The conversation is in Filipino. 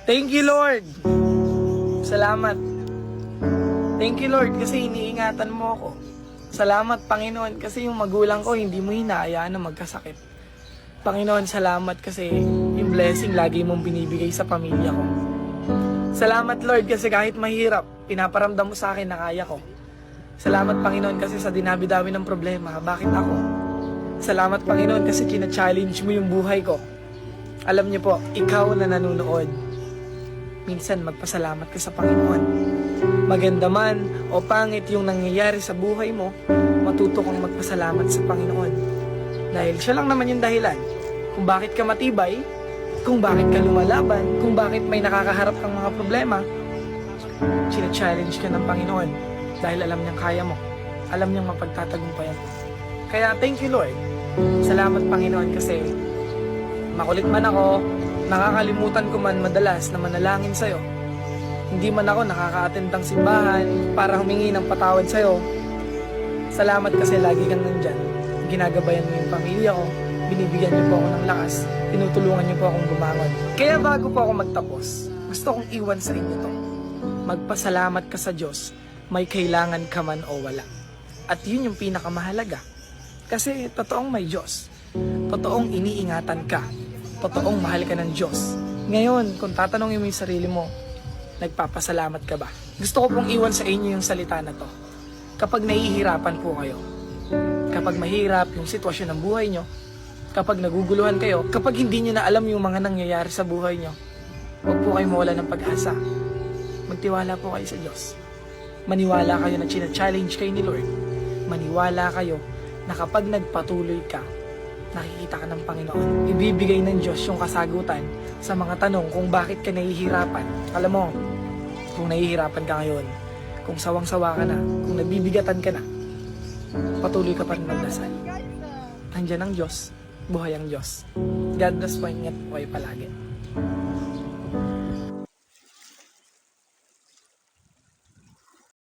Thank you, Lord. Salamat. Thank you, Lord, kasi iniingatan mo ako. Salamat, Panginoon, kasi yung magulang ko hindi mo hinahayaan na magkasakit. Panginoon, salamat kasi yung blessing lagi mong binibigay sa pamilya ko. Salamat, Lord, kasi kahit mahirap, pinaparamdam mo sa akin na kaya ko. Salamat, Panginoon, kasi sa dinabi-dami ng problema, bakit ako? Salamat, Panginoon, kasi kina-challenge mo yung buhay ko. Alam niyo po, ikaw na nanonood, minsan magpasalamat ka sa Panginoon. Maganda man o pangit yung nangyayari sa buhay mo, matuto kang magpasalamat sa Panginoon. Dahil siya lang naman yung dahilan kung bakit ka matibay, kung bakit ka lumalaban, kung bakit may nakakaharap kang mga problema. Sina-challenge ka ng Panginoon dahil alam niyang kaya mo. Alam niyang mapagtatagumpayan. Kaya thank you, Lord. Salamat, Panginoon, kasi makulit man ako, nakakalimutan ko man madalas na manalangin sa'yo. Hindi man ako nakaka-attend ng simbahan para humingi ng patawad sa'yo. Salamat kasi lagi kang nandyan. Ginagabayan mo yung pamilya ko, binibigyan niyo po ako ng lakas, tinutulungan niyo po akong bumangon. Kaya bago po ako magtapos, gusto kong iwan sa inyo to. Magpasalamat ka sa Diyos, may kailangan ka man o wala. At yun yung pinakamahalaga. Kasi totoong may Diyos. Totoong iniingatan ka. Totoong mahal ka ng Diyos. Ngayon, kung tatanungin mo yung sarili mo, nagpapasalamat ka ba? Gusto ko pong iwan sa inyo yung salita na to. Kapag nahihirapan po kayo, kapag mahirap yung sitwasyon ng buhay nyo, kapag naguguluhan kayo, kapag hindi nyo na alam yung mga nangyayari sa buhay nyo, huwag po kayo mawala ng pag-asa. Magtiwala po kayo sa Diyos. Maniwala kayo na china-challenge kayo ni Lord. Maniwala kayo na kapag nagpatuloy ka, nakikita ka ng Panginoon. Ibibigay ng Diyos yung kasagutan sa mga tanong kung bakit ka nahihirapan. Alam mo, kung nahihirapan ka ngayon, kung sawang-sawa ka na, kung nabibigatan ka na, patuloy ka pa rin magdasal. Nandiyan ang Diyos, buhay ang Diyos. God bless po, ingat po kayo palagi.